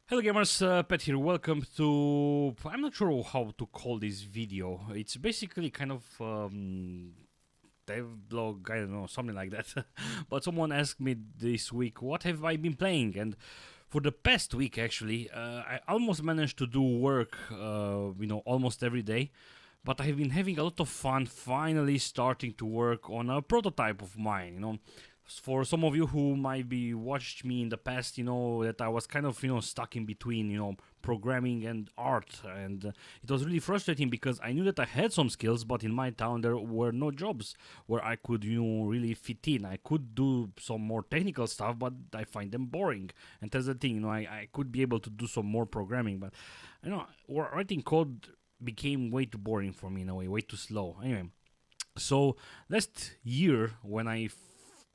Hello gamers, Pet here. Welcome to. I'm not sure how to call this video. It's basically kind of dev blog, I don't know, something like that. But someone asked me this week, what have I been playing? And for the past week, actually, I almost managed to do work, almost every day. But I've been having a lot of fun finally starting to work on a prototype of mine, for some of you who might be watched me in the past, you know that I was kind of stuck in between, programming and art, and it was really frustrating because I knew that I had some skills, but in my town there were no jobs where I could really fit in. I could do some more technical stuff, but I find them boring. And that's the thing, I could be able to do some more programming, but writing code became way too boring for me in a way too slow. Anyway, so last year when I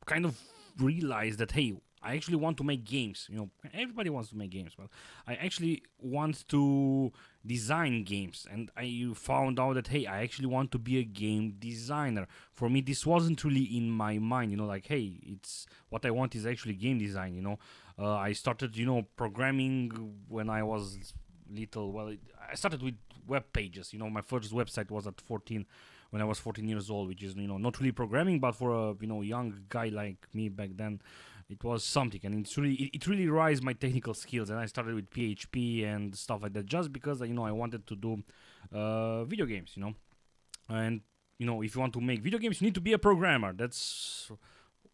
kind of realized that hey, I actually want to make games. Everybody wants to make games, but I actually want to design games, and I found out that hey, I actually want to be a game designer. For me, this wasn't really in my mind. Like hey, it's what I want is actually game design. I started programming when I was little. Well, I started with web pages. My first website was at 14 when I was 14 years old, which is not really programming, but for a young guy like me back then, it was something, and it really raised my technical skills. And I started with PHP and stuff like that, just because I wanted to do video games, and if you want to make video games, you need to be a programmer. That's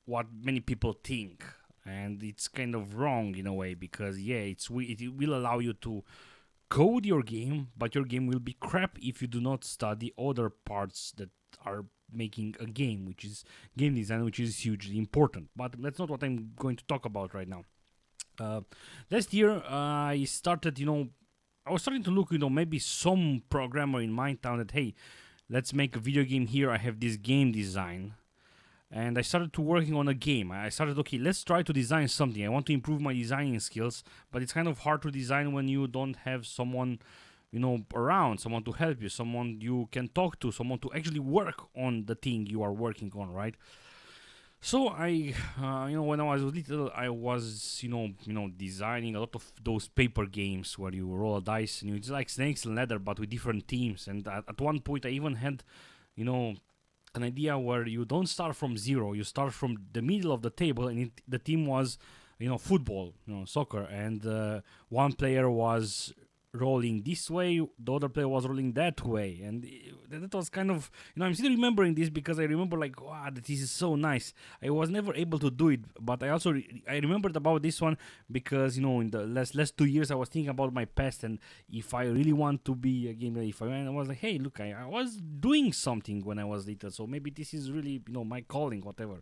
what many people think, and it's kind of wrong in a way because yeah, it will allow you to code your game, but your game will be crap if you do not study other parts that are making a game, which is game design, which is hugely important. But that's not what I'm going to talk about right now. Uh, Last year, I started, I was starting to look, maybe some programmer in my town that, hey, let's make a video game here. I have this game design, and I started to working on a game. I started, okay, let's try to design something. I want to improve my designing skills, but it's kind of hard to design when you don't have someone, around, someone to help you, someone you can talk to, someone to actually work on the thing you are working on, right? So when I was little, I was, designing a lot of those paper games where you roll a dice and it's like snakes and leather, but with different teams. And at one point, I even had, you know, an idea where you don't start from zero, you start from the middle of the table, and the team was football, soccer, and one player was rolling this way, the other player was rolling that way, and that was kind of, I'm still remembering this because I remember like, wow, this is so nice. I was never able to do it, but I also I remembered about this one because in the last 2 years I was thinking about my past, and if I really want to be a gamer, if I was like, hey, look, I was doing something when I was little, so maybe this is really my calling, whatever.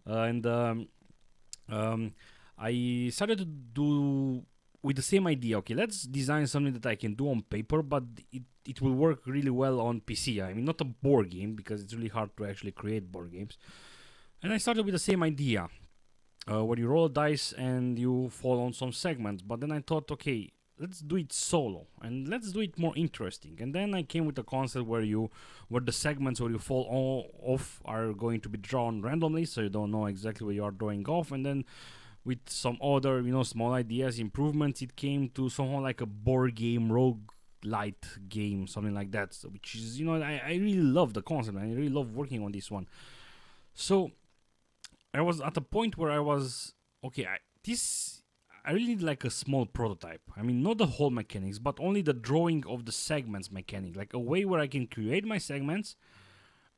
And um, I started to do with the same idea. Okay, let's design something that I can do on paper, but it will work really well on PC. I mean, not a board game because it's really hard to actually create board games. And I started with the same idea, where you roll dice and you fall on some segments. But then I thought, okay, let's do it solo and let's do it more interesting. And then I came with a concept where the segments where you fall off are going to be drawn randomly, so you don't know exactly where you are drawing off. And then with some other small ideas, improvements, it came to somehow like a board game rogue light game, something like that. So, which is I really love the concept. I really love working on this one. So I was at a point where I was okay. I really need like a small prototype. I mean, not the whole mechanics, but only the drawing of the segments mechanic, like a way where I can create my segments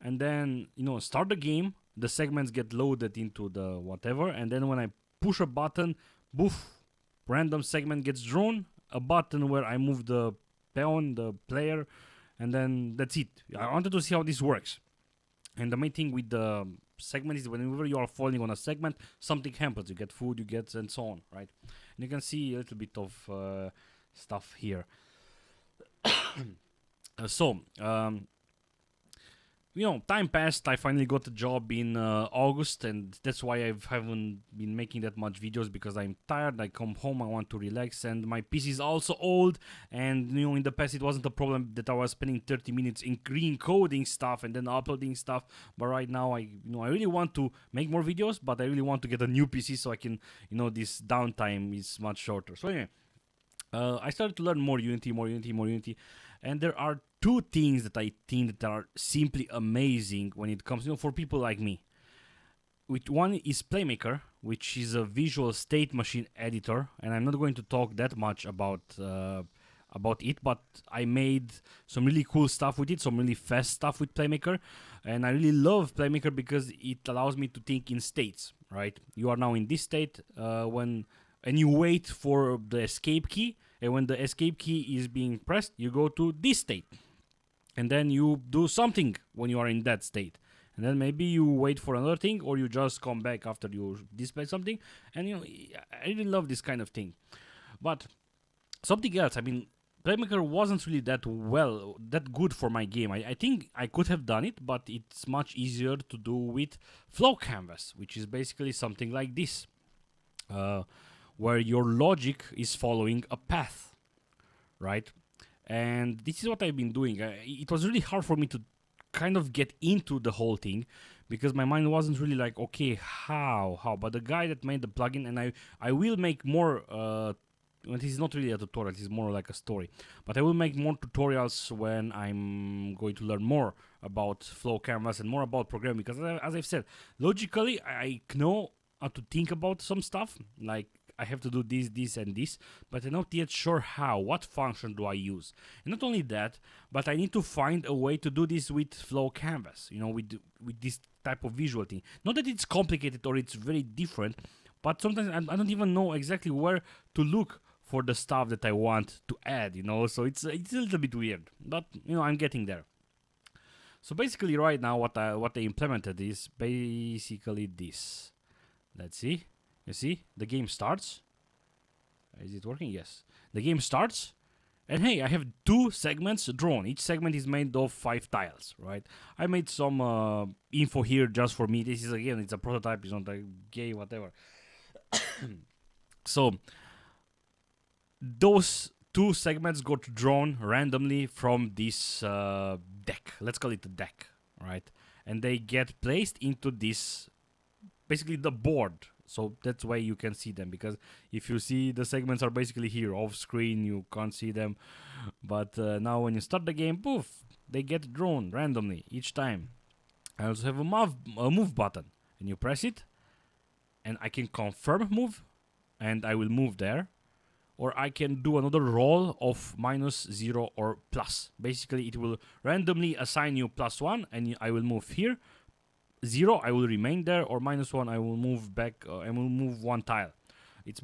and then start the game. The segments get loaded into the whatever, and then when I push a button, boof, random segment gets drawn. A button where I move the pawn, the player, and then that's it. I wanted to see how this works. And the main thing with the segment is whenever you are falling on a segment, something happens. You get food, you get and so on, right? And you can see a little bit of stuff here. Time passed. I finally got a job in August, and that's why I haven't been making that much videos because I'm tired. I come home, I want to relax, and my PC is also old. And in the past, it wasn't a problem that I was spending 30 minutes in re-encoding stuff and then uploading stuff. But right now, I really want to make more videos, but I really want to get a new PC so I can, this downtime is much shorter. So anyway, I started to learn more Unity, and there are two things that I think that are simply amazing when it comes, for people like me. Which one is Playmaker, which is a visual state machine editor, and I'm not going to talk that much about it, but I made some really cool stuff with it, some really fast stuff with Playmaker, and I really love Playmaker because it allows me to think in states. Right, you are now in this state and you wait for the escape key, and when the escape key is being pressed, you go to this state, and then you do something when you are in that state, and then maybe you wait for another thing, or you just come back after you display something. And I really love this kind of thing. But something else, I mean, Playmaker wasn't really that good for my game. I think I could have done it, but it's much easier to do with Flow Canvas, which is basically something like this, where your logic is following a path, right? And this is what I've been doing. It was really hard for me to kind of get into the whole thing because my mind wasn't really like, okay, how? But the guy that made the plugin, and I will make more. This is not really a tutorial, it's more like a story. But I will make more tutorials when I'm going to learn more about Flow Canvas and more about programming. Because as I've said, logically, I know how to think about some stuff. Like, I have to do this, and this. But I'm not yet sure how. What function do I use? And not only that, but I need to find a way to do this with Flow Canvas. With this type of visual thing. Not that it's complicated or it's very different, but sometimes I don't even know exactly where to look for the stuff that I want to add, so it's a little bit weird, but I'm getting there. So basically right now what I implemented is basically this. Let's see. You see, the game starts. Is it working? Yes. The game starts, and hey, I have 2 segments drawn. Each segment is made of 5 tiles, right? I made some info here just for me. This is, again, it's a prototype, it's not a game, whatever. So those 2 segments got drawn randomly from this deck. Let's call it a deck, right? And they get placed into this, basically the board. So that's why you can see them, because if you see, the segments are basically here off screen, you can't see them. But now when you start the game, poof, they get drawn randomly each time. I also have a move button, and you press it, and I can confirm move, and I will move there. Or I can do another roll of -0 or plus. Basically, it will randomly assign you +1, and I will move here. 0, I will remain there, or -1, I will move back. I will move 1 tile. It's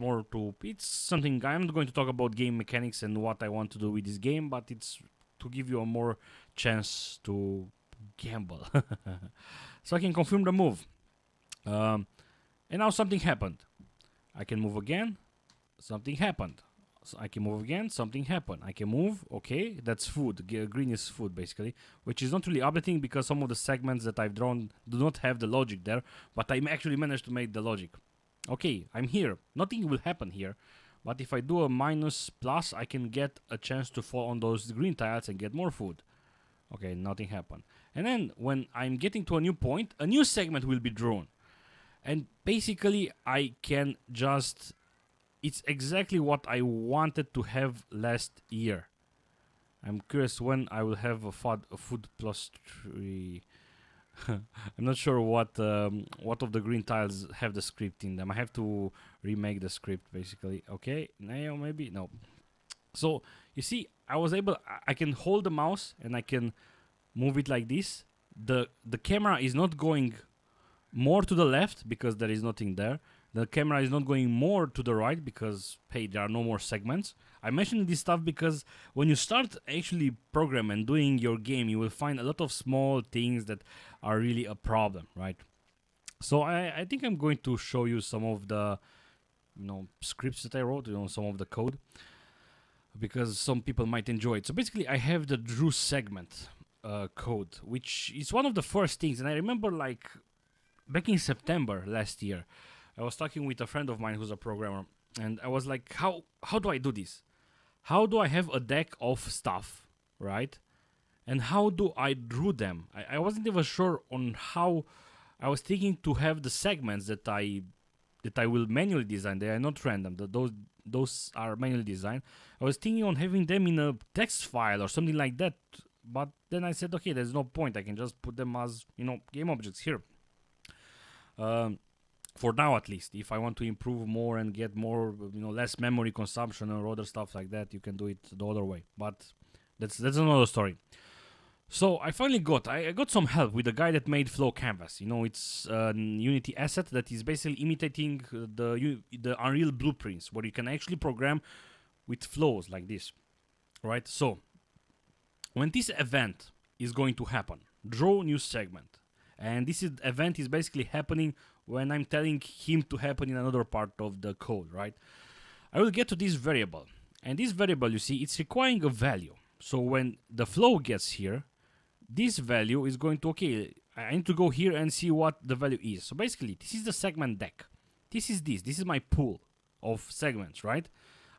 something. I'm not going to talk about game mechanics and what I want to do with this game, but it's to give you a more chance to gamble. So I can confirm the move. And now something happened. I can move again. Something happened. So I can move again, something happened. I can move, okay, that's food. Green is food, basically, which is not really updating because some of the segments that I've drawn do not have the logic there, but I actually managed to make the logic. Okay, I'm here. Nothing will happen here, but if I do a -+, I can get a chance to fall on those green tiles and get more food. Okay, nothing happened. And then when I'm getting to a new point, a new segment will be drawn. And basically, I can just... It's exactly what I wanted to have last year. I'm curious when I will have a food +3. I'm not sure what of the green tiles have the script in them. I have to remake the script, basically. Okay, now maybe no. So you see, I can hold the mouse and I can move it like this. The camera is not going more to the left because there is nothing there. The camera is not going more to the right because, hey, there are no more segments. I mentioned this stuff because when you start actually programming and doing your game, you will find a lot of small things that are really a problem, right? So I think I'm going to show you some of the scripts that I wrote, some of the code, because some people might enjoy it. So basically, I have the Drew segment code, which is one of the first things. And I remember, like, back in September last year, I was talking with a friend of mine who's a programmer, and I was like, how do I do this? How do I have a deck of stuff, right? And how do I draw them? I wasn't even sure on how. I was thinking to have the segments that that I will manually design. They are not random. Those are manually designed. I was thinking on having them in a text file or something like that, but then I said, okay, there's no point. I can just put them as, game objects here. For now, at least. If I want to improve more and get more, less memory consumption or other stuff like that, you can do it the other way. But that's another story. So I finally I got some help with the guy that made Flow Canvas. It's a Unity asset that is basically imitating the Unreal blueprints, where you can actually program with flows like this, right? So when this event is going to happen, draw new segment, and this event is basically happening when I'm telling him to happen in another part of the code, right? I will get to this variable, and this variable, you see, it's requiring a value. So when the flow gets here, this value is going to, okay, I need to go here and see what the value is. So basically, this is the segment deck. This is my pool of segments, right?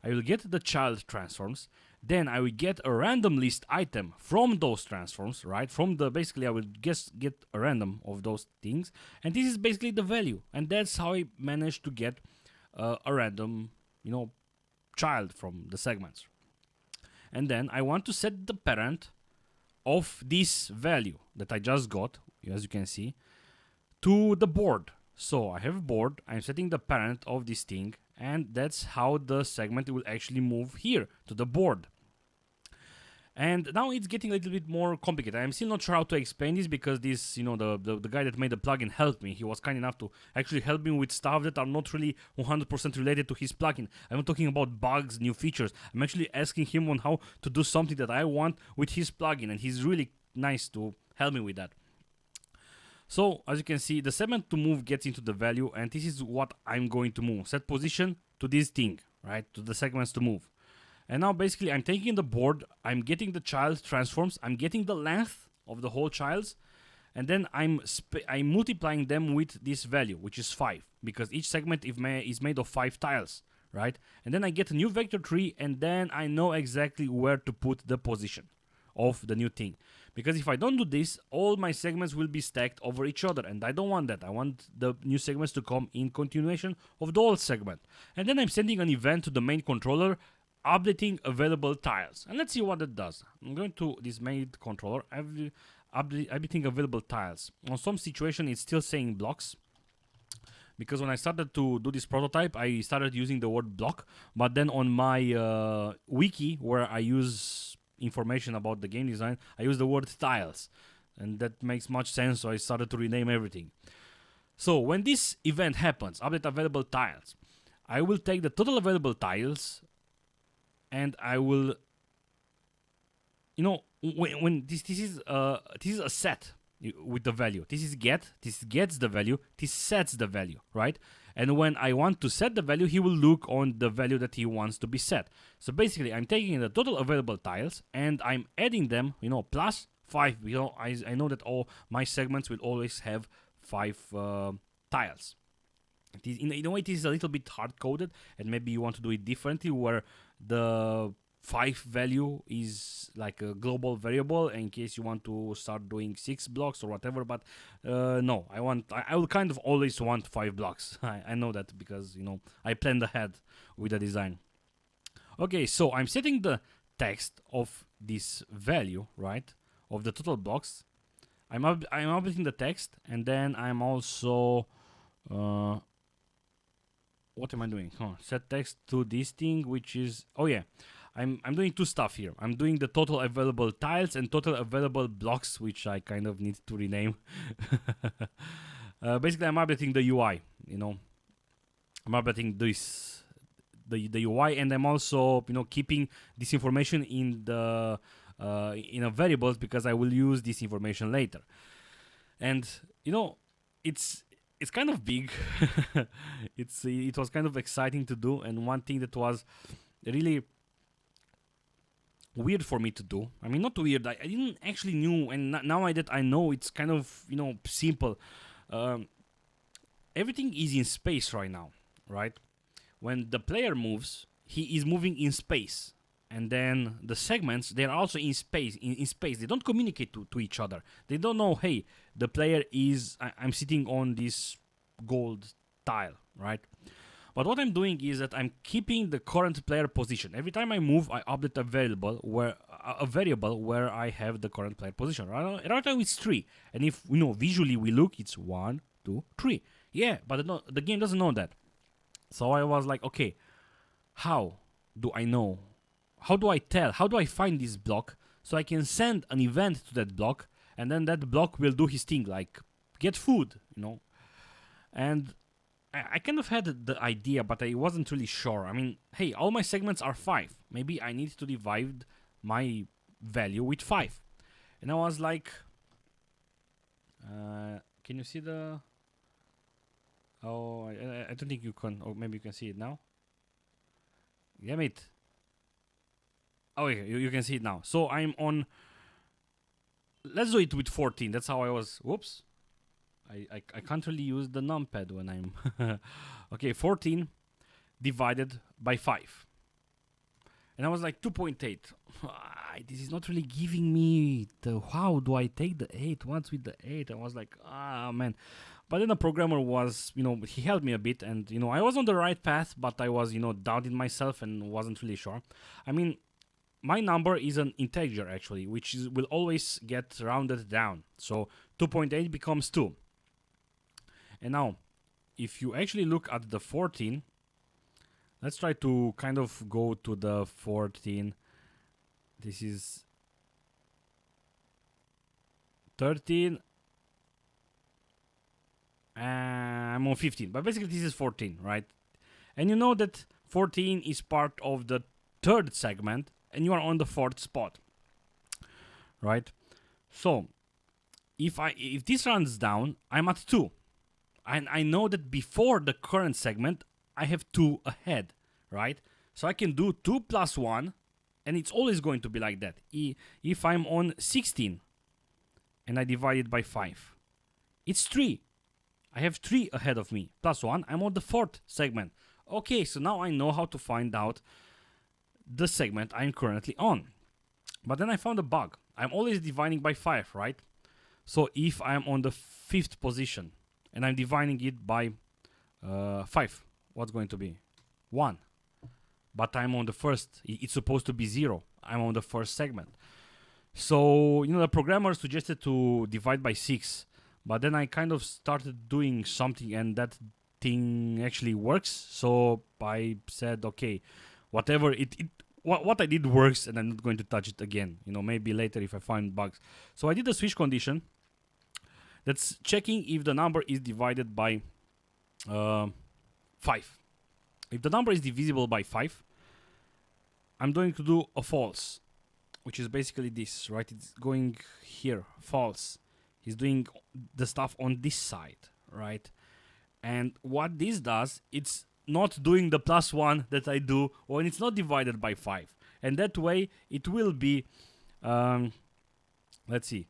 I will get the child transforms, then I will get a random list item from those transforms, right? Basically, I will get a random of those things, and this is basically the value, and that's how I managed to get a random, child from the segments. And then I want to set the parent of this value that I just got, as you can see, to the board. So I have board, I'm setting the parent of this thing, and that's how the segment will actually move here to the board. And now it's getting a little bit more complicated. I'm still not sure how to explain this because this, the guy that made the plugin helped me. He was kind enough to actually help me with stuff that are not really 100% related to his plugin. I'm not talking about bugs, new features. I'm actually asking him on how to do something that I want with his plugin, and he's really nice to help me with that. So, as you can see, the segment to move gets into the value, and this is what I'm going to move. Set position to this thing, right? To the segments to move. And now basically I'm taking the board, I'm getting the child transforms, I'm getting the length of the whole child's, and then I'm multiplying them with this value, which is 5, because each segment is made of 5 tiles, right? And then I get a new vector tree, and then I know exactly where to put the position of the new thing. Because if I don't do this, all my segments will be stacked over each other, and I don't want that. I want the new segments to come in continuation of the old segment. And then I'm sending an event to the main controller, updating available tiles, and let's see what it does. I'm going to this main controller, updating available tiles. On some situation it's still saying blocks, because when I started to do this prototype I started using the word block, but then on my wiki where I use information about the game design I use the word tiles, and that makes much sense, so I started to rename everything. So when this event happens, update available tiles, I will take the total available tiles, and I will, when this is a set with the value. This is get, this gets the value, this sets the value, right? And when I want to set the value, he will look on the value that he wants to be set. So basically, I'm taking the total available tiles and I'm adding them, plus 5. I know that all my segments will always have 5 tiles. In a way, it is a little bit hard-coded, and maybe you want to do it differently, where the 5 value is like a global variable in case you want to start doing 6 blocks or whatever. But no, I will kind of always want 5 blocks. I know that because I planned ahead with the design. Okay, so I'm setting the text of this value, right, of the total blocks. I'm updating the text, and then I'm also what am I doing? Set text to this thing, which is, I'm doing 2 stuff here. I'm doing the total available tiles and total available blocks, which I kind of need to rename. Basically, I'm updating the UI. I'm updating this the UI, and I'm also keeping this information in the in a variables, because I will use this information later. And it's kind of big. It was kind of exciting to do, and one thing that was really weird for me to do. I mean, not weird. I didn't actually knew, and now that I know, it's kind of simple. Everything is in space right now, right? When the player moves, he is moving in space. And then the segments, they're also in space. In space, they don't communicate to each other. They don't know, hey, the player is, I'm sitting on this gold tile, right? But what I'm doing is that I'm keeping the current player position. Every time I move, I update a variable where I have the current player position. Right now it's 3, and if visually we look, it's 1, 2, 3. Yeah, but the game doesn't know that. So I was like, okay, how do I know? How do I tell? How do I find this block so I can send an event to that block, and then that block will do his thing, like get food, And I kind of had the idea, but I wasn't really sure. I mean, hey, all my segments are 5. Maybe I need to divide my value with 5. And I was like, can you see the... Oh, I don't think you can. Or maybe you can see it now. Damn it. Oh, yeah, you can see it now. So I'm on... Let's do it with 14. That's how I was... Whoops. I can't really use the numpad when I'm... Okay, 14 divided by 5. And I was like, 2.8. This is not really giving me the... How do I take the 8? What's with the 8? I was like, man. But then the programmer was, he helped me a bit. And, I was on the right path, but I was, doubting myself and wasn't really sure. I mean, my number is an integer, actually, which will always get rounded down. So 2.8 becomes 2. And now, if you actually look at the 14, let's try to kind of go to the 14. This is 13. I'm on 15, but basically this is 14, right? And you know that 14 is part of the third segment, and you are on the 4th spot, right? So, if this runs down, I'm at 2. And I know that before the current segment, I have 2 ahead, right? So I can do 2 plus 1, and it's always going to be like that. If I'm on 16, and I divide it by 5, it's 3. I have 3 ahead of me, plus 1, I'm on the 4th segment. Okay, so now I know how to find out the segment I'm currently on. But then I found a bug. I'm always dividing by 5, right? So if I'm on the 5th position, and I'm dividing it by 5. What's going to be? 1. But I'm on the first. It's supposed to be 0. I'm on the first segment. So, the programmer suggested to divide by 6. But then I kind of started doing something, and that thing actually works. So I said, okay, whatever what I did works, and I'm not going to touch it again. Maybe later if I find bugs. So I did a switch condition. That's checking if the number is divided by 5. If the number is divisible by 5, I'm going to do a false, which is basically this, right? It's going here, false. He's doing the stuff on this side, right? And what this does, it's not doing the plus 1 that I do when it's not divided by 5. And that way, it will be, let's see.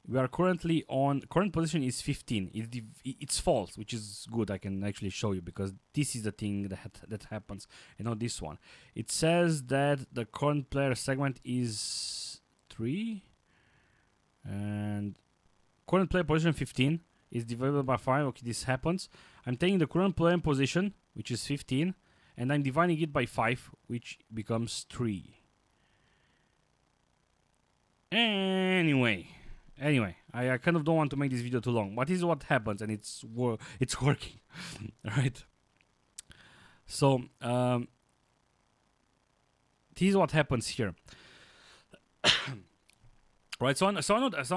We are currently on, current position is 15. It's false, which is good. I can actually show you because this is the thing that happens. This one. It says that the current player segment is 3. And current player position 15 is divided by 5. Okay, this happens. I'm taking the current player position, which is 15, and I'm dividing it by 5, which becomes 3. Anyway, I kind of don't want to make this video too long, but this is what happens, and it's working, right? So this is what happens here, right? So I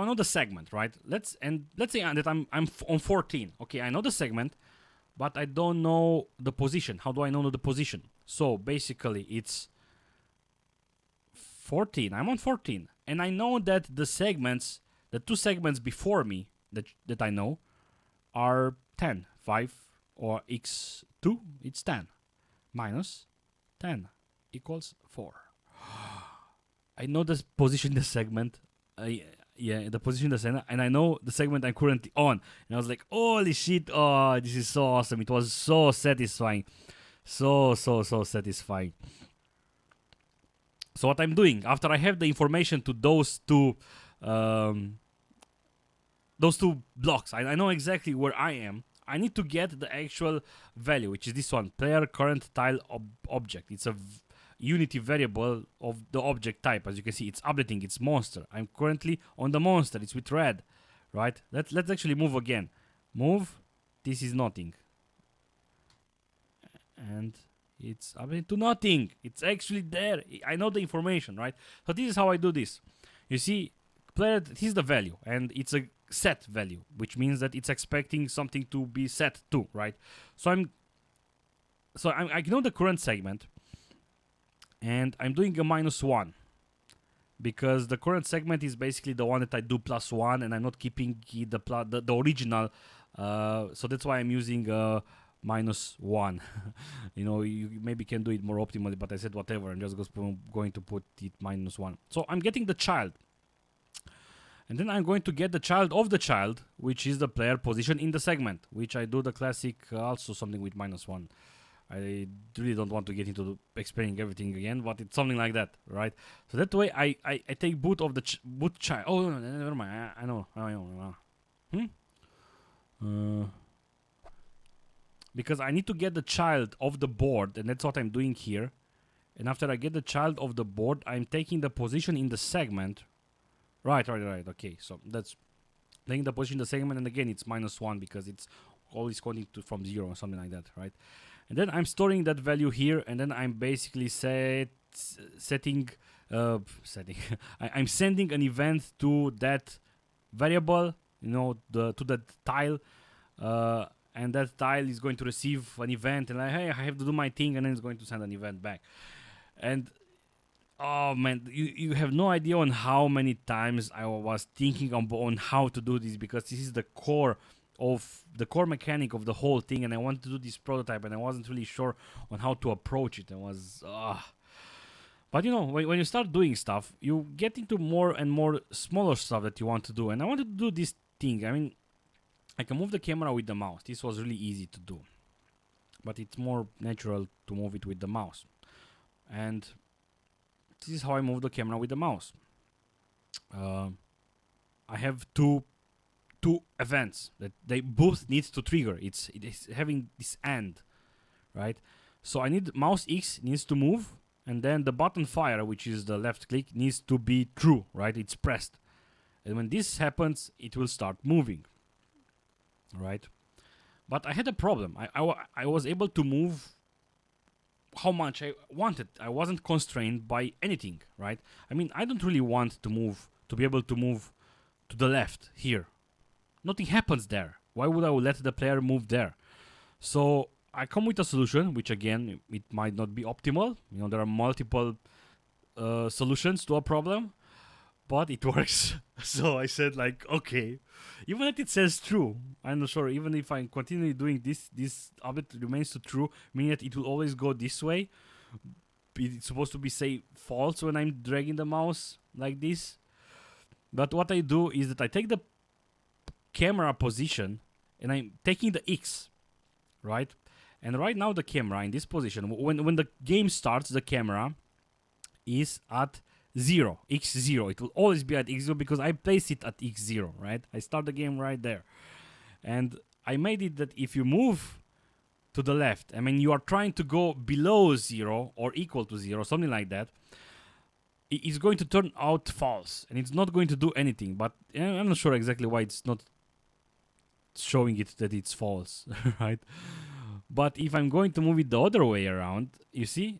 know the segment, right? Let's say that I'm on 14. Okay, I know the segment, but I don't know the position. How do I know the position? So basically, it's 14. I'm on 14, and I know that the two segments before me that I know are 10. 5 or x2, it's 10. Minus 10 equals 4. I know the position in the segment. The position in the segment, and I know the segment I'm currently on. And I was like, holy shit, oh, this is so awesome. It was so satisfying. So satisfying. So what I'm doing, after I have the information to those two blocks, I know exactly where I am. I need to get the actual value, which is this one, player current tile object. It's a unity variable of the object type. As you can see, it's updating, it's monster. I'm currently on the monster, it's with red, right? Let's actually move again. Move, this is nothing. And it's updated to nothing. It's actually there. I know the information, right? So this is how I do this. You see, player, this is the value, and it's a set value, which means that it's expecting something to be set to, right? So I know the current segment, and I'm doing a -1 because the current segment is basically the one that I do +1, and I'm not keeping the original. So that's why I'm using -1. You know, you maybe can do it more optimally, but I said whatever. I'm just going to put it -1. So I'm getting the child. And then I'm going to get the child of the child, which is the player position in the segment, which I do the classic also something with -1. I really don't want to get into explaining everything again, but it's something like that, right? So that way I take boot of the boot child. Oh, no, never mind. I know. Because I need to get the child of the board, and that's what I'm doing here. And after I get the child of the board, I'm taking the position in the segment. Right. Okay, so that's taking the position in the segment, and again, it's -1 because it's always counting from 0 or something like that, right? And then I'm storing that value here, and then I'm basically setting. I'm sending an event to that variable, you know, to that tile, and that tile is going to receive an event, and like, hey, I have to do my thing, and then it's going to send an event back. And oh man, you have no idea on how many times I was thinking on how to do this, because this is the core mechanic of the whole thing, and I wanted to do this prototype, and I wasn't really sure on how to approach it. But you know, when you start doing stuff, you get into more and more smaller stuff that you want to do, and I wanted to do this thing. I mean, I can move the camera with the mouse. This was really easy to do, but it's more natural to move it with the mouse. And this is how I move the camera with the mouse. I have two events that they both need to trigger. It is having this AND, right? So I need mouse X needs to move, and then the button fire, which is the left click, needs to be true, right? It's pressed, and when this happens, it will start moving, right? But I had a problem. I was able to move how much I wanted. I wasn't constrained by anything, right? I mean, I don't really want to be able to move to the left here. Nothing happens there. Why would I let the player move there? So I come with a solution, which again, it might not be optimal. You know, there are multiple solutions to a problem, but it works. So I said, like, okay, even if it says true, I'm not sure. Even if I continue doing this update remains to true, meaning that it will always go this way. It's supposed to be, say, false when I'm dragging the mouse like this. But what I do is that I take the camera position and I'm taking the X, right? And right now the camera in this position, when the game starts, the camera is at 0, x0. It will always be at x0 because I place it at x0, right? I start the game right there. And I made it that if you move to the left, I mean, you are trying to go below 0 or equal to 0, something like that, it's going to turn out false, and it's not going to do anything. But I'm not sure exactly why it's not showing it that it's false, right? But if I'm going to move it the other way around, you see,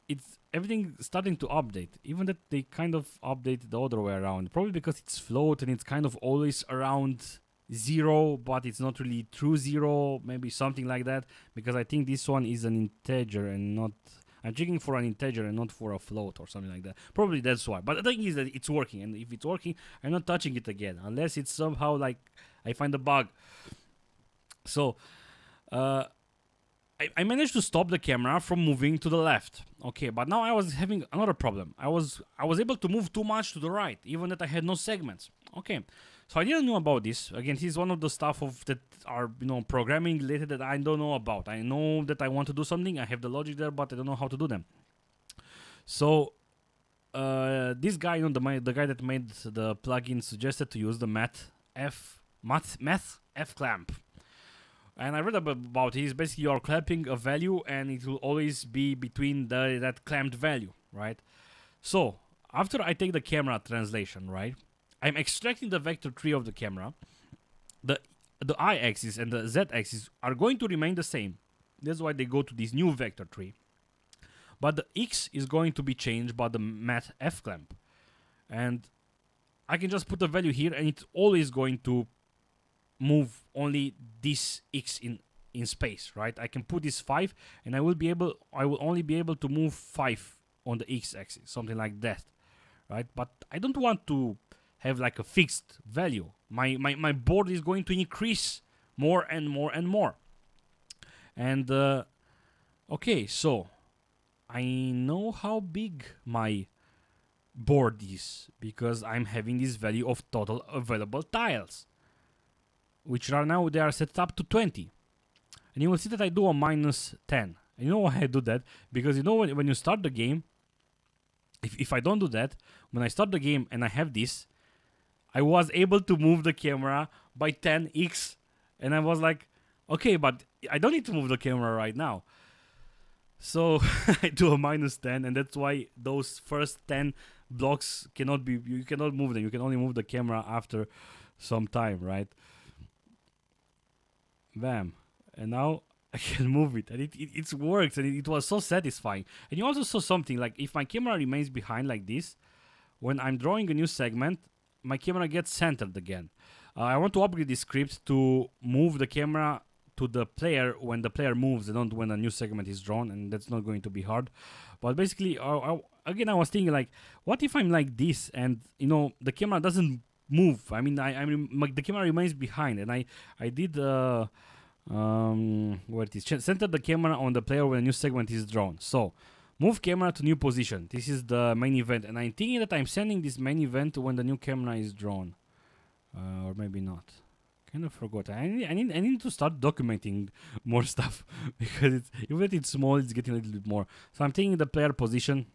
it's everything starting to update. Even that they kind of update the other way around, probably because it's float and it's kind of always around 0, but it's not really true 0, maybe something like that, because I think this one is an integer and not, I'm checking for an integer and not for a float or something like that. Probably that's why. But the thing is that it's working, and if it's working, I'm not touching it again unless it's somehow like I find a bug. So I managed to stop the camera from moving to the left. Okay, but now I was having another problem. I was able to move too much to the right, even that I had no segments. Okay, so I didn't know about this. Again, this is one of the stuff that are, you know, programming related that I don't know about. I know that I want to do something. I have the logic there, but I don't know how to do them. So this guy, you know, the guy that made the plugin suggested to use the math F math f clamp. And I read about it. It's basically you're clamping a value, and it will always be between that clamped value, right? So after I take the camera translation, right, I'm extracting the vector tree of the camera. The y-axis and the z-axis are going to remain the same. That's why they go to this new vector tree. But the x is going to be changed by the math f clamp, and I can just put a value here, and it's always going to move only this x in space, right? I can put this 5, and I will only be able to move 5 on the x-axis, something like that, right? But I don't want to have like a fixed value. My board is going to increase more and more and more. And okay, so I know how big my board is because I'm having this value of total available tiles, which right now they are set up to 20. And you will see that I do a minus 10. And you know why I do that? Because you know when you start the game, if I don't do that, when I start the game and I have this, I was able to move the camera by 10x. And I was like, okay, but I don't need to move the camera right now. So I do a minus 10, and that's why those first 10 blocks you cannot move them. You can only move the camera after some time, right? Bam. And now I can move it, and it works, and it was so satisfying. And you also saw something, like if my camera remains behind like this, when I'm drawing a new segment, my camera gets centered again. I want to upgrade this script to move the camera to the player when the player moves and not when a new segment is drawn, and that's not going to be hard. But basically, again, I was thinking, like, what if I'm like this, and the camera doesn't move? I mean, the camera remains behind, and I did where it is, center the camera on the player when a new segment is drawn. So move camera to new position. This is the main event, and I'm thinking that I'm sending this main event when the new camera is drawn, or maybe not. Kind of forgot. I need to start documenting more stuff because even if it's small, it's getting a little bit more. So I'm taking the player position,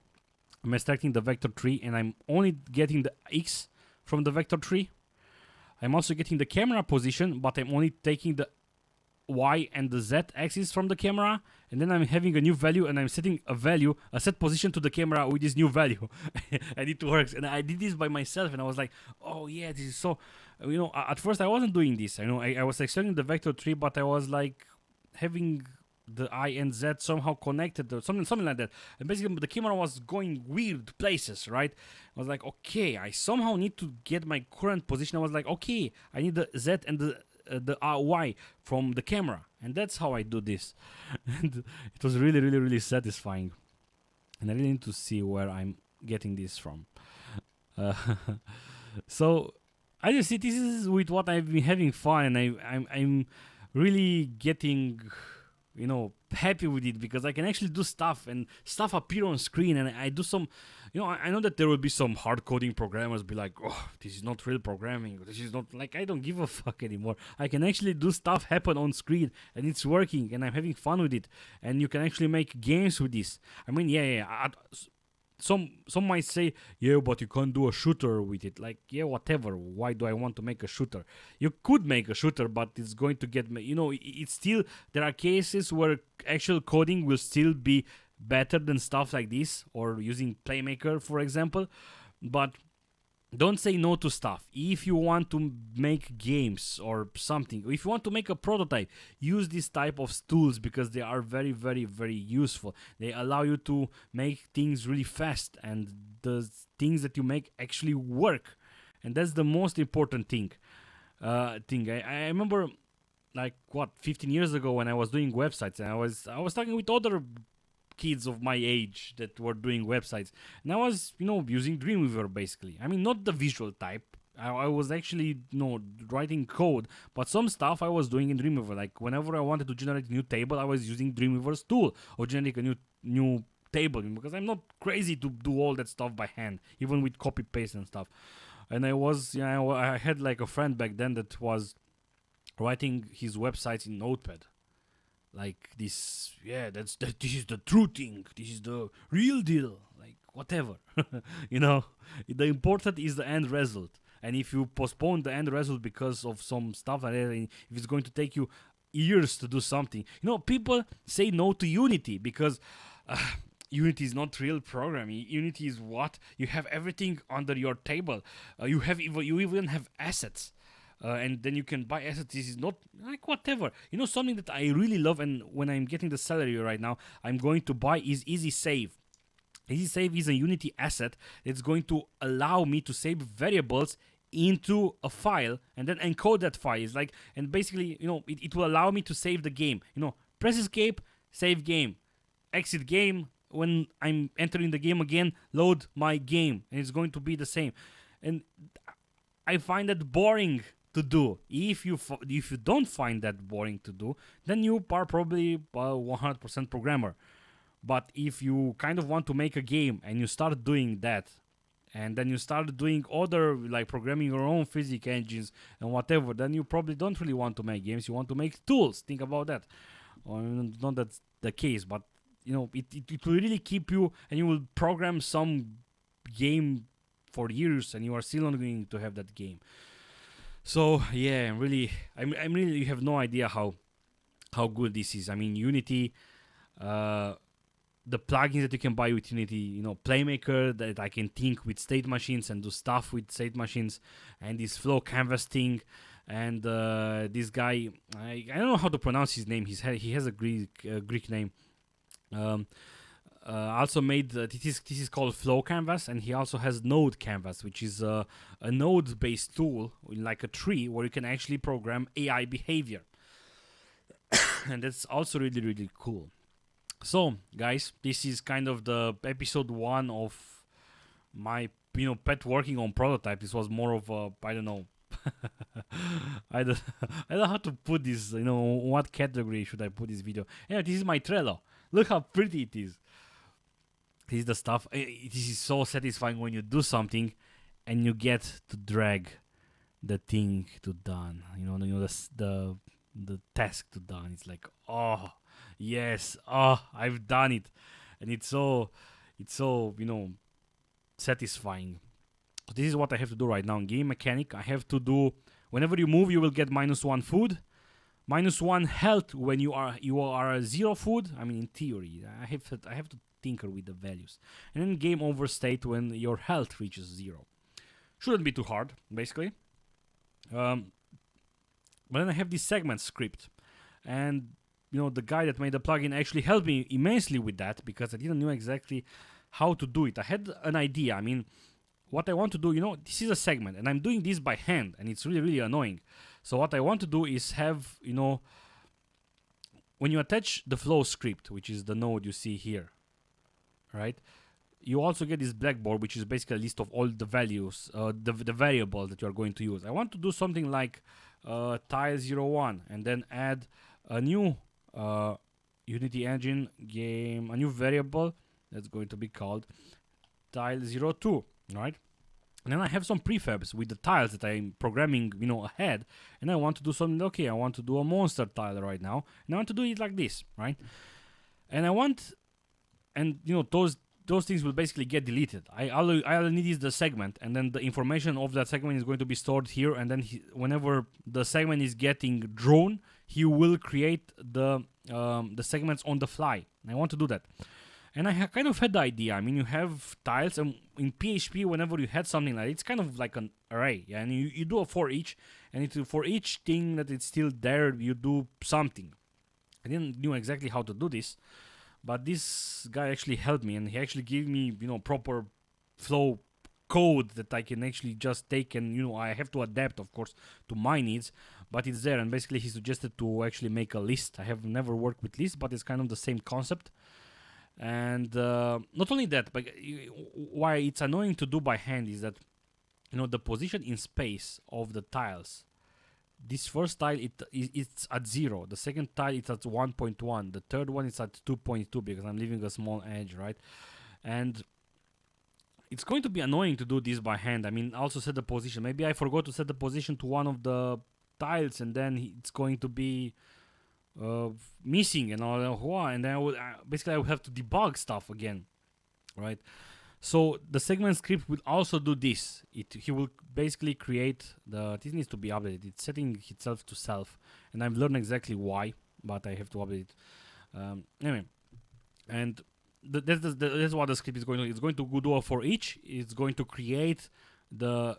I'm extracting the vector tree, and I'm only getting the x from the vector tree. I'm also getting the camera position, but I'm only taking the y and the z axis from the camera, and then I'm having a new value, and I'm setting a set position to the camera with this new value. And it works. And I did this by myself, and I was like, oh yeah, this is so, at first I wasn't doing this. I was extending the vector tree, but I was like having the I and Z somehow connected, or something like that. And basically the camera was going weird places, right? I was like, okay, I somehow need to get my current position. I was like, okay, I need the Z and the Y from the camera, and that's how I do this. And it was really, really, really satisfying, and I really need to see where I'm getting this from. So I just see this is with what I've been having fun, and I'm really getting happy with it because I can actually do stuff, and stuff appear on screen, and I do some, I know that there will be some hard coding programmers be like, oh, this is not real programming, this is not, like, I don't give a fuck anymore. I can actually do stuff happen on screen, and it's working, and I'm having fun with it, and you can actually make games with this. I mean, some might say, yeah, but you can't do a shooter with it. Like, yeah, whatever. Why do I want to make a shooter? You could make a shooter, but it's going to get, it's still, there are cases where actual coding will still be better than stuff like this, or using Playmaker, for example. But don't say no to stuff. If you want to make games or something, if you want to make a prototype, use this type of tools because they are very, very, very useful. They allow you to make things really fast, and the things that you make actually work. And that's the most important thing. I remember, 15 years ago when I was doing websites, and I was talking with other kids of my age that were doing websites, and I was using Dreamweaver basically. I mean, not the visual type. I was actually writing code, but some stuff I was doing in Dreamweaver. Like whenever I wanted to generate a new table, I was using Dreamweaver's tool or generate a new table, because I'm not crazy to do all that stuff by hand, even with copy paste and stuff. And I had like a friend back then that was writing his websites in Notepad. Like this, this is the true thing. This is the real deal. Like whatever, The important is the end result. And if you postpone the end result because of some stuff like that, if it's going to take you years to do something, people say no to Unity because Unity is not real programming. Unity is what you have everything under your table. You even have assets. And then you can buy assets. This is not like whatever. Something that I really love, and when I'm getting the salary right now, I'm going to buy is Easy Save. Easy Save is a Unity asset that's going to allow me to save variables into a file and then encode that file. It's like, and basically, it will allow me to save the game. Press escape, save game, exit game. When I'm entering the game again, load my game, and it's going to be the same. And I find that boring to do. If you don't find that boring to do, then you are probably a 100% programmer. But if you kind of want to make a game and you start doing that, and then you start doing other, like programming your own physics engines and whatever, then you probably don't really want to make games. You want to make tools. Think about that. Or not that's the case, but it will really keep you, and you will program some game for years, and you are still not going to have that game. So yeah, I'm really you have no idea how good this is. I mean, Unity. The plugins that you can buy with Unity, Playmaker, that I can think with state machines and do stuff with state machines, and this Flow Canvas thing, and this guy, I don't know how to pronounce his name. He has a Greek name. Also made this is called Flow Canvas, and he also has Node Canvas, which is a node-based tool like a tree where you can actually program AI behavior, and that's also really, really cool. So, guys, this is kind of the episode 1 of my, pet working on prototype. This was more of a, I don't know, I don't know how to put this, what category should I put this video. Yeah, this is my Trello. Look how pretty it is. This is the stuff. This is so satisfying when you do something and you get to drag the thing to done. The task to done. It's like, oh, yes, I've done it, and it's so satisfying. So this is what I have to do right now in game mechanic. I have to do, whenever you move, you will get -1 food, -1 health when you are 0 food. I mean, in theory, I have to tinker with the values, and then game over state when your health reaches 0. Shouldn't be too hard, basically. But then I have this segment script, and the guy that made the plugin actually helped me immensely with that, because I didn't know exactly how to do it. I had an idea. I mean, what I want to do, this is a segment, and I'm doing this by hand, and it's really, really annoying. So what I want to do is have, when you attach the flow script, which is the node you see here, right? You also get this blackboard, which is basically a list of all the values, the variables that you are going to use. I want to do something like tile01, and then add a new Unity Engine game, a new variable that's going to be called tile02, right? And then I have some prefabs with the tiles that I'm programming, ahead, and I want to do something. Okay, I want to do a monster tile right now, and I want to do it like this, right? And I want, and those things will basically get deleted. I'll need is the segment, and then the information of that segment is going to be stored here, and then whenever the segment is getting drawn, he will create the segments on the fly. And I want to do that. And I kind of had the idea. I mean, you have tiles, and in PHP, whenever you had something like that, it's kind of like an array, yeah? And you do a for each, and for each thing that it's still there, you do something. I didn't know exactly how to do this, but this guy actually helped me, and he actually gave me, proper flow code that I can actually just take, and I have to adapt, of course, to my needs, but it's there. And basically, he suggested to actually make a list. I have never worked with lists, but it's kind of the same concept. And not only that, but why it's annoying to do by hand is that the position in space of the tiles. This first tile it's at 0. The second tile it's at 1.1. The third one is at 2.2 because I'm leaving a small edge, right? And it's going to be annoying to do this by hand. I mean, also set the position. Maybe I forgot to set the position to one of the tiles, and then it's going to be missing and all, and then I would basically I would have to debug stuff again, right? So the segment script will also do this. He will basically create the. This needs to be updated. It's setting itself to self, and I've learned exactly why, but I have to update it. Anyway, and that's what the script is going to. It's going to do a for each. It's going to create the.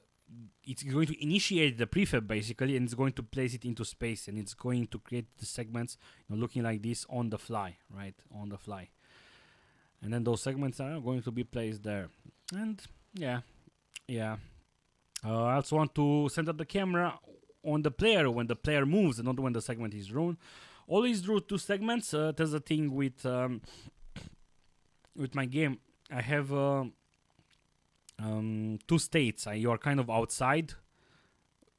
It's going to initiate the prefab basically, and it's going to place it into space, and it's going to create the segments, looking like this on the fly, right? On the fly. And then those segments are going to be placed there. And yeah. I also want to set up the camera on the player when the player moves, and not when the segment is drawn. Always draw two segments. There's a thing with my game. I have two states. You are kind of outside,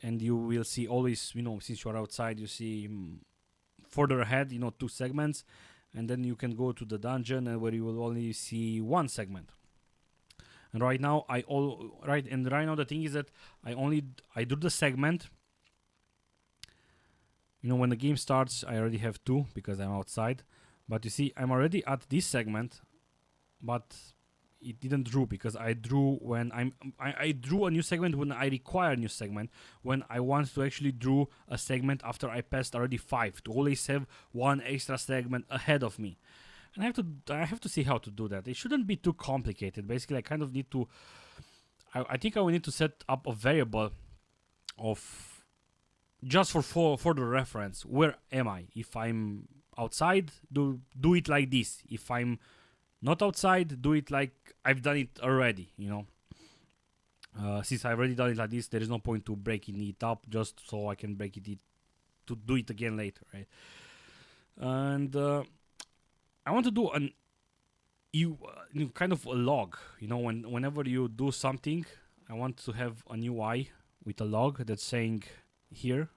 and you will see always, since you are outside, you see further ahead, two segments. And then you can go to the dungeon where you will only see one segment. And right now right now the thing is that I do the segment. When the game starts, I already have two because I'm outside. But you see, I'm already at this segment, but it didn't draw because I drew when I drew a new segment when I require a new segment, when I want to actually draw a segment after I passed already 5, to always have one extra segment ahead of me. And I have to see how to do that. It shouldn't be too complicated. Basically, I kind of need to I think I will need to set up a variable of just for the reference. Where am I? If I'm outside, do it like this. If I'm not outside, do it like I've done it already, Since I've already done it like this, there is no point to breaking it up just so I can break it to do it again later, right? And I want to do kind of a log, whenever you do something, I want to have a new UI with a log that's saying, here,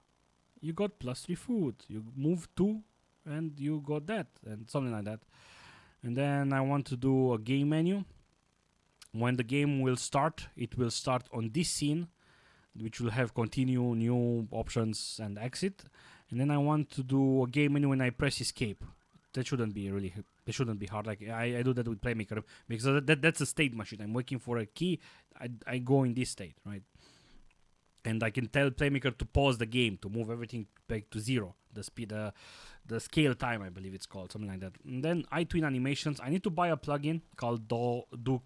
you got +3 food, you moved 2, and you got that, and something like that. And then I want to do a game menu. When the game will start, it will start on this scene, which will have continue, new options, and exit. And then I want to do a game menu when I press escape. That shouldn't be hard. Like I do that with Playmaker because that's a state machine. I'm waiting for a key. I go in this state, right? And I can tell Playmaker to pause the game, to move everything back to 0. The speed, the scale time, I believe it's called, something like that. And then iTwin animations. I need to buy a plugin called Do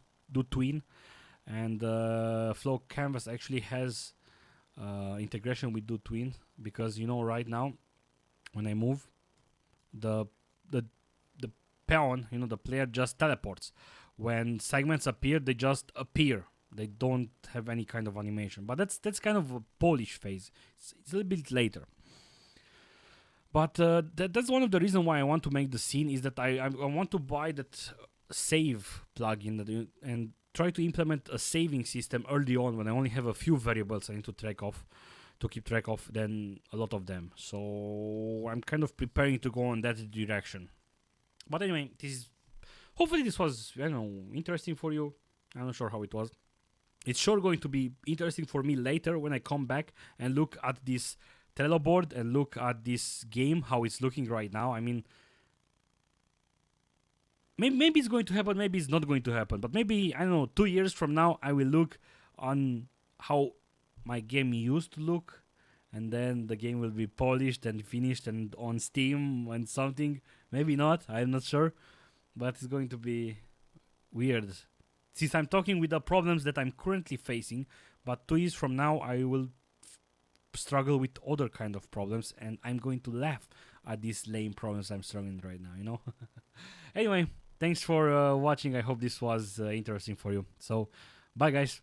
Twin, and Flow Canvas actually has integration with Do Twin, because right now when I move, the pawn, the player just teleports. When segments appear, they just appear. They don't have any kind of animation. But that's kind of a polish phase. It's a little bit later. But that's one of the reasons why I want to make the scene, is that I want to buy that save plugin and try to implement a saving system early on when I only have a few variables I need to keep track of, than a lot of them. So I'm kind of preparing to go in that direction. But anyway, hopefully this was, interesting for you. I'm not sure how it was. It's sure going to be interesting for me later when I come back and look at this Trello board and look at this game, how it's looking right now. I mean, maybe it's going to happen, maybe it's not going to happen. But maybe, 2 years from now, I will look on how my game used to look. And then the game will be polished and finished and on Steam and something. Maybe not, I'm not sure. But it's going to be weird. Since I'm talking with the problems that I'm currently facing, but 2 years from now I will struggle with other kind of problems, and I'm going to laugh at these lame problems I'm struggling right now, Anyway, thanks for watching. I hope this was interesting for you. So, bye guys.